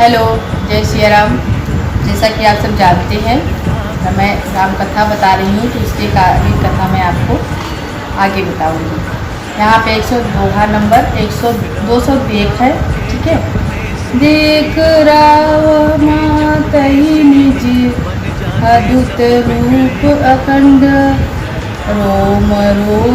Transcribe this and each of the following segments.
Hello, जय सिया राम। जैसा कि आप सब जानते हैं, मैं राम कथा बता रही हूँ, तो इसलिए अगली कथा मैं आपको आगे बताऊँगी। यहाँ पे 102 नंबर 201 है, ठीक है। देख राव मातहि निज अद्भुत रूप अखंड, रोम रोम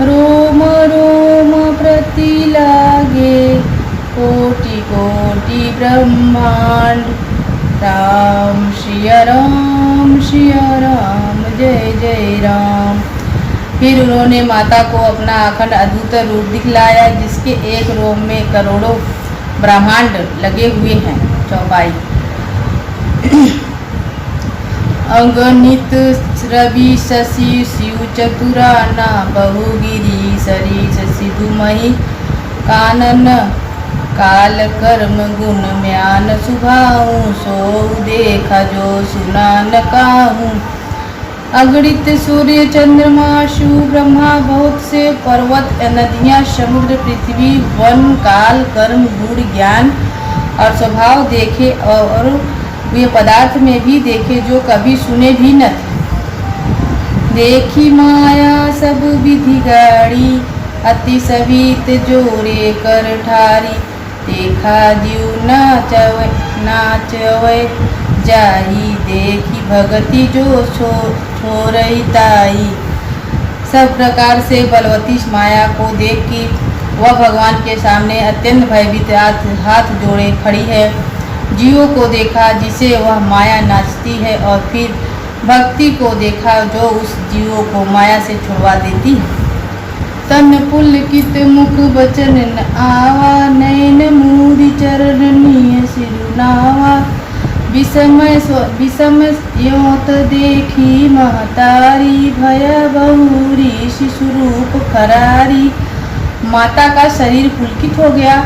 रोम रोम प्रति लागे कोटि कोटि ब्रह्मांड। राम श्री राम जय जय राम। फिर उन्होंने माता को अपना अखंड अद्भुत रूप दिखलाया, जिसके एक रोम में करोड़ों ब्रह्मांड लगे हुए हैं। चौपाई। अगणित रवि शशि शिव चतुराना, बहुगिरी सरीस सिधुमहि कानन। काल कर्म गुण म्यान सुभाऊं, सो देखा जो सुना न काहूं। अगणित सूर्य चंद्रमा शिव ब्रह्मा, बहुत से पर्वत नदियाँ समुद्र पृथ्वी वन काल कर्म गुण ज्ञान और स्वभाव देखे, और वे पदार्थ में भी देखे जो कभी सुने भी न थे। देखी माया सब विधि गाड़ी, अति सवित जोरे कर ठारी। देखा जीव नाचवे जाही, देखी भगति जो छोरई ताई। सब प्रकार से बलवती माया को देख के वह भगवान के सामने अत्यंत भयभीत हाथ जोड़े खड़ी है। जीवों को देखा जिसे वह माया नाचती है, और फिर भक्ति को देखा जो उस जीवों को माया से छुड़वा देती है। तन पुलकित मुख बचन न आवा, नयन मूरि चरण निय सिरुनावा। विषम योत देखी महतारी, भय बहुरी शिशुरूप खरारी। माता का शरीर पुलकित हो गया,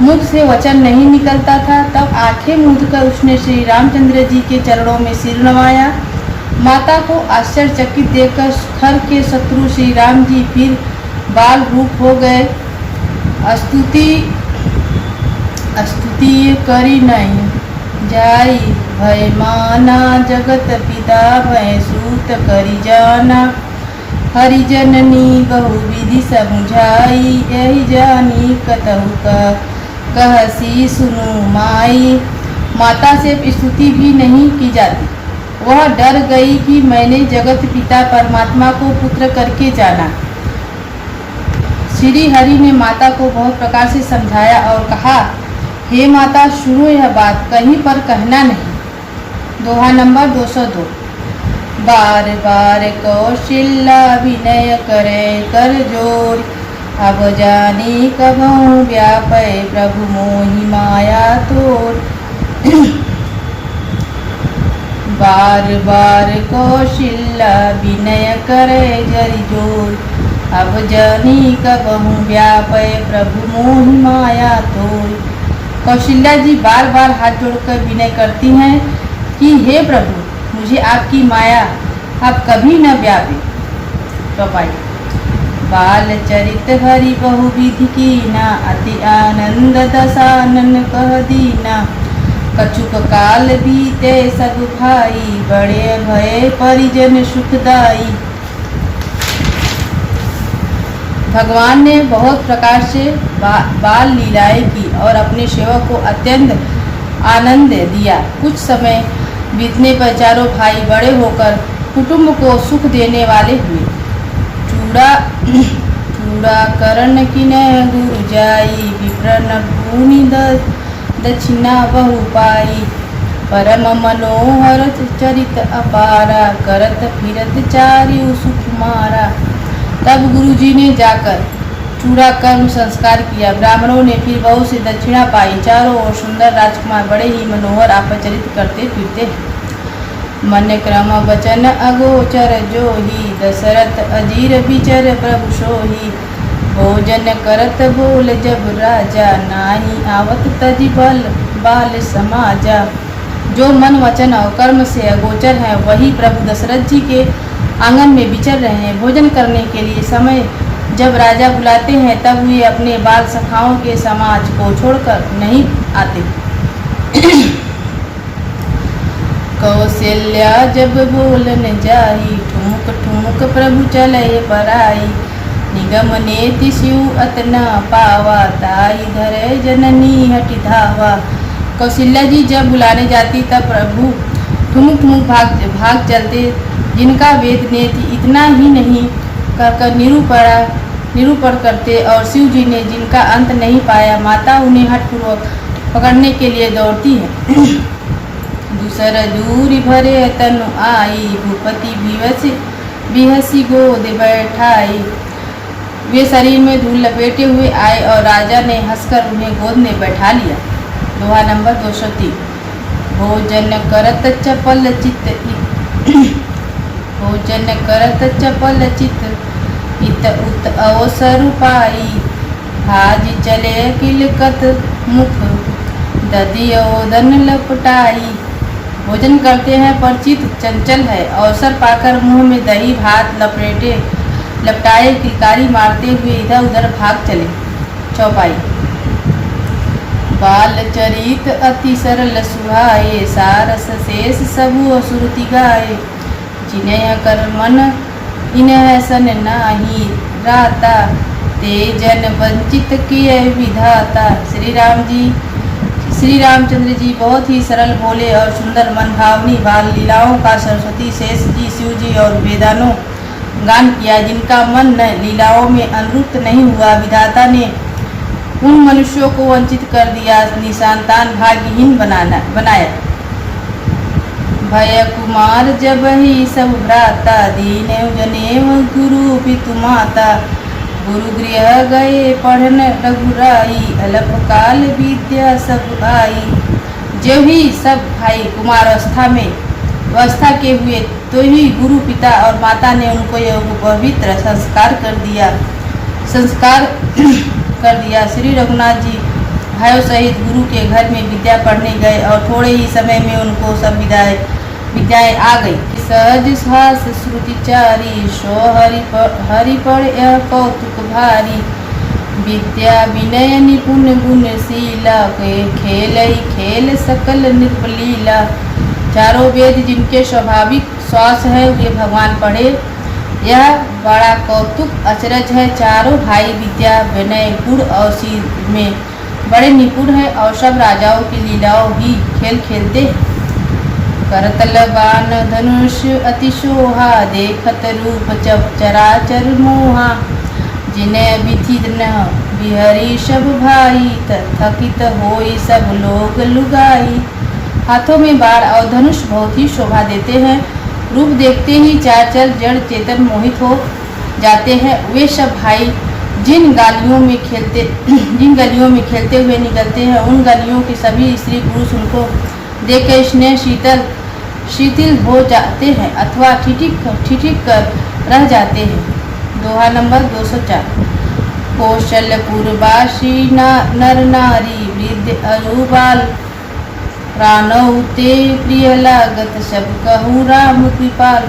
मुख से वचन नहीं निकलता था। तब आंखें मूंदकर उसने श्री रामचंद्र जी के चरणों में सिर नवाया। माता को आश्चर्यचकित देखकर खर के शत्रु श्री राम जी फिर बाल रूप हो गए। स्तुति करी नहीं जाई, भय माना जगत पिता भय सूत करी जाना। हरिजननी बहु विधि समुझाई, यही जानी कतहु कहसी सुनु माई। माता से स्तुति भी नहीं की जाती। वह डर गई कि मैंने जगत पिता परमात्मा को पुत्र करके जाना। श्री हरि ने माता को बहुत प्रकार से समझाया और कहा, हे माता, सुनो यह बात, कहीं पर कहना नहीं। दोहा नंबर 202। बार बार कौशल्या विनय करे कर जोर, अब जानी कबहु व्यापै प्रभु मोहि माया तोर। बार बार कौशल्या विनय करे जरि जोर, अब जानी कबहु व्यापै प्रभु मोहि माया तोर। कौशल्या जी बार बार हाथ जोड़कर विनय करती हैं कि हे प्रभु, मुझे आपकी माया आप कभी न व्यापे। चौपाई। बाल चरित हरि बहु विधि कीना, अति आनंद दशानन कह दीना। कछुक काल बीते सब भाई, बड़े भय परिजन सुखदाई। भगवान ने बहुत प्रकार से बाल लीलाएं की और अपने सेवक को अत्यंत आनंद दिया। कुछ समय बीतने पर चारों भाई बड़े होकर कुटुंब को सुख देने वाले हुए। चूड़ा करण किन्ह गुरु जाई, विप्रन भूनि दक्षिणा बहु पाई। परम मनोहर चरित अपारा, करत फिरत चारिउ सुख मारा। तब गुरुजी ने जाकर चूड़ा कर्म संस्कार किया। ब्राह्मणों ने फिर बहुत सी दक्षिणा पाई। चारों ओर सुंदर राजकुमार बड़े ही मनोहर अपचरित करते फिरते हैं। मन क्रम वचन अगोचर जोही, दशरथ अजीर विचर प्रभु सोही। भोजन करत बोल जब राजा, नाही आवत तजि बाल समाजा। जो मन वचन और कर्म से अगोचर है, वही प्रभु दशरथ जी के आंगन में विचर रहे हैं। भोजन करने के लिए समय जब राजा बुलाते हैं, तब वे अपने बाल सखाओं के समाज को छोड़कर नहीं आते। कौशल्या जब बोलन जाई, ठुमुक ठुमुक प्रभु चले पराई। निगम नेति शिव अतना पावा, ताई धरे जननी हटि धावा। कौशल्या जी जब बुलाने जाती तब प्रभु ठुमुक ठुमुक भाग चलते। जिनका वेद नेति इतना ही नहीं कर निरूपण करते, और शिव जी ने जिनका अंत नहीं पाया, माता उन्हें हठपूर्वक पकड़ने के लिए दौड़ती है। दूसर दूरी भरे तनु आई, भूपति बिहसी गोद बैठाई। वे शरीर में धूल लपेटे हुए आए और राजा ने हंसकर उन्हें गोद में बैठा लिया। दोहा नंबर 203। भोजन करत चपल चित्त, भोजन करत चपल चित्त, इत उत अवसर पाई। भाज चले किलकत मुख, दधि ओदन लपटाई। भोजन करते हैं पर चित्त चंचल है, अवसर पाकर मुंह में दही भात लपटाए किलकारी मारते हुए इधर उधर भाग चले। चौपाई। बाल चरित अति सरल सुहाए, सारस शेष सबु सुरति गाए। जिन्ह कर मन इन्ह सन नाही, राता ते जन वंचित किए विधाता। श्री रामचंद्र जी बहुत ही सरल भोले और सुंदर मनभावनी बाल लीलाओं का सरस्वती शेष जी, शिव जी और वेदानों गान किया। जिनका मन न लीलाओं में अनुरुक्त नहीं हुआ, विधाता ने उन मनुष्यों को वंचित कर दिया, निसंतान भाग्यहीन बनाया। भय कुमार जब ही सब भ्राता, दीन जनेव गुरु पितु माता। गुरु गृह गए पढ़न रघुराई, अल्पकाल विद्या सब आई। जब ही सब भाई कुमारावस्था के हुए तो ही गुरु पिता और माता ने उनको यह पवित्र संस्कार कर दिया। श्री रघुनाथ जी भाइयों सहित गुरु के घर में विद्या पढ़ने गए और थोड़े ही समय में उनको सब विद्याएं आ गई। सहज श्वास श्रुति चारी, सो हरि पढ़ यह कौतुक भारी। विद्या विनय निपुण गुणशीला, खेल ही खेल सकल नृपलीला। चारों वेद जिनके स्वाभाविक श्वास है वे भगवान पढ़े, यह बड़ा कौतुक अचरज है। चारों भाई विद्या विनय गुण और शील में बड़े निपुण है और सब राजाओं की लीलाओं ही खेल खेलते हैं। करतल बाण धनुष अति शोहा, देखत रूप चराचर मोहा। जिन्हें विधि न बिहरी सब भाई, थकित होई सब लोग लुगाई। हाथों में बाण और धनुष बहुत ही शोभा देते हैं। रूप देखते ही चाचर जड़ चेतन मोहित हो जाते हैं। वे सब भाई जिन गलियों में खेलते हुए निकलते हैं, उन गलियों के सभी स्त्री पुरुष उनको देखकर स्नेह शिथिल हो जाते हैं अथवा ठिठिक कर रह जाते हैं। दोहा नंबर 204। कौशलपुरवासी नर नारी, वृद्ध अरु बाल। प्राणौ ते प्रिय लागत, सब कहूँ राम कृपाल।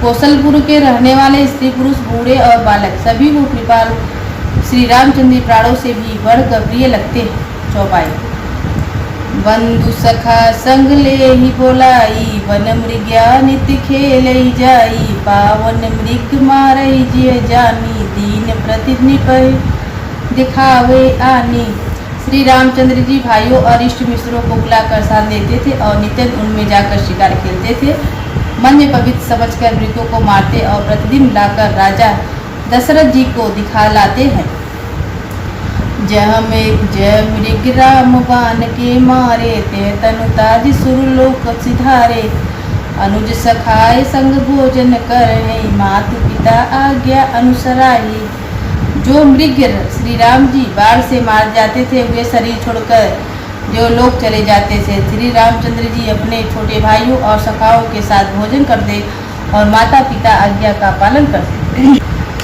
कौशलपुर के रहने वाले स्त्री पुरुष बूढ़े और बालक सभी को कृपाल श्री रामचंद्र प्राणों से भी बढ़कर प्रिय लगते हैं। चौपाई। बंधु सखा संग ले ही बोलाई, वन मृग्या नित्य खेल जाई। पावन मृग मारई जिय जानी, दीन प्रतिनिप दिखावे आनी। श्री रामचंद्र जी भाइयों और इष्ट मित्रों को बुलाकर साथ देते थे और नित्य उनमें जाकर शिकार खेलते थे। मन में पवित्र समझकर मृगों को मारते और प्रतिदिन लाकर राजा दशरथ जी को दिखा लाते हैं। जय मृग राम बाण के मारे, ते तनु ताज सुरलोक सिधारे। अनुज सखाए संग भोजन करहि, मातु पिता आज्ञा अनुसराई। जो मृग श्री राम जी बाढ़ से मार जाते थे, वे शरीर छोड़कर जो लोग चले जाते थे, श्री रामचंद्र जी अपने छोटे भाइयों और सखाओं के साथ भोजन करते और माता पिता आज्ञा का पालन करते।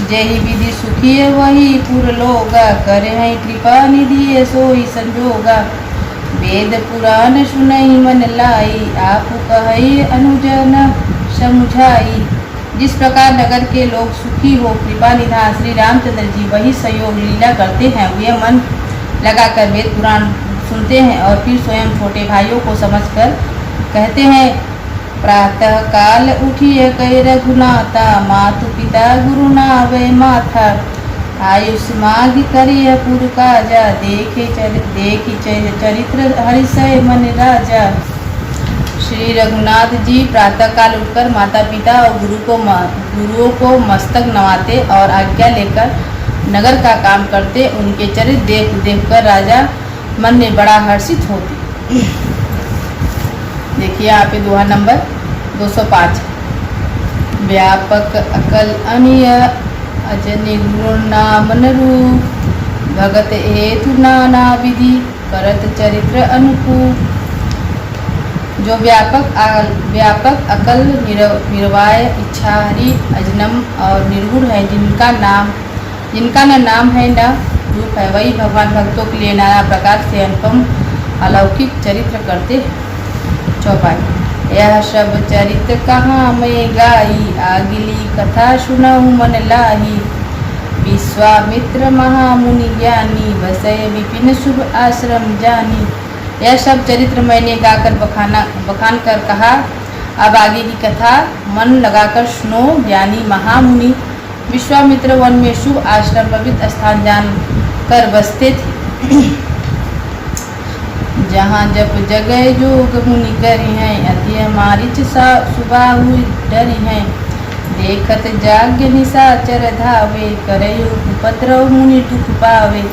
जय विधि सुखी वही पुर लोगा, करे हैं कृपा निधि सोई संजोगा। वेद पुराण सुनई मन लाई, आप कही अनुजन समुझाई। जिस प्रकार नगर के लोग सुखी हो कृपा निधान श्री रामचंद्र जी वही सहयोग लीला करते हैं। वे मन लगाकर वेद पुराण सुनते हैं और फिर स्वयं छोटे भाइयों को समझकर कहते हैं, प्रातः काल उठिए कै रघुनाथा, मातु पिता गुरु नावे माथा। आयुष माघ करिय पुर काजा, देखी चरित्र हरिशय मन राजा। श्री रघुनाथ जी प्रातःकाल उठकर माता पिता और गुरुओं को मस्तक नवाते और आज्ञा लेकर नगर का काम करते। उनके चरित्र देख देखकर राजा मन में बड़ा हर्षित होते। देखिए यहाँ पे दोहा नंबर 205। व्यापक अकल अनिय अजनि गुण नामन रूप, भगत हेतु नाना विधि करत चरित्र अनुकूल। जो व्यापक अकल निर्वाय इच्छाहारी अजनम और निर्गुण है, जिनका न नाम है न रूप है, वही भगवान भक्तों के लिए नाना प्रकार से अनुपम अलौकिक चरित्र करते हैं। चौपाई। यह सब चरित्र कहाँ मैं गाई, आगिली कथा सुनाऊँ मन लाही। विश्वामित्र महामुनि ज्ञानी, बसय विपिन शुभ आश्रम जानी। यह सब चरित्र मैंने गाकर बखान कर कहा, अब आगे की कथा मन लगाकर सुनो। ज्ञानी महामुनि विश्वामित्र वन में शुभ आश्रम पवित्र स्थान जान कर बसते थे, जहाँ जप जगह जोग मुनि करी हैं, अति मारिच सुबाहु डरी हैं। देखत जाग्य निशाचर धावे, करयो उपद्रव मुनि दुख पावे।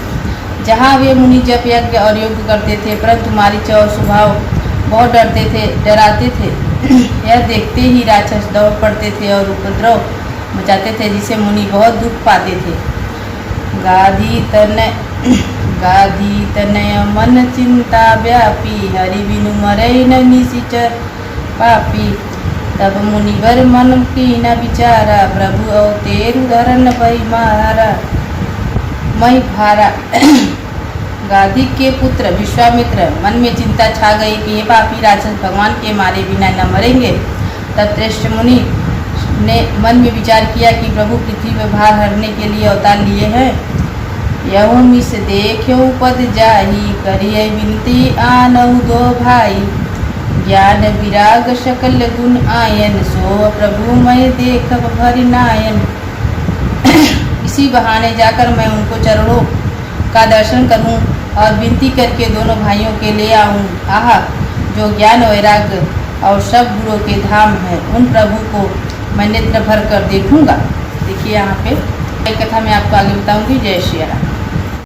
जहाँ वे मुनि जप यज्ञ और योग करते थे, परंतु मारीच और स्वभाव बहुत डराते थे। यह देखते ही राक्षस दौड़ पड़ते थे और उपद्रव मचाते थे, जिसे मुनि बहुत दुख पाते थे। गाधी तनय मन चिंता व्यापी, हरि बिनु मरई न निशिचर पापी। तब मुनिवर मन की न विचारा, प्रभु अवतेरु धरन भई मारा मई भारा। गाधी के पुत्र विश्वामित्र मन में चिंता छा गई कि ये पापी राक्षस भगवान के मारे बिना न मरेंगे। तब श्रेष्ठ मुनि ने मन में विचार किया कि प्रभु पृथ्वी पर भार हरने के लिए अवतार लिए हैं। यहु मिस देखो पद जाही, करिए विनती आनहु दो भाई। ज्ञान विराग सकल गुण आयन, सो प्रभु मैं देखब भरि नायन। इसी बहाने जाकर मैं उनको चरणों का दर्शन करूं और विनती करके दोनों भाइयों के ले आऊं। आह, जो ज्ञान वैराग्य और सब गुणों के धाम है, उन प्रभु को मैं नेत्र भर कर देखूंगा। देखिए यहाँ पे एक कथा मैं आपको आगे बताऊंगी। जय श्री राम।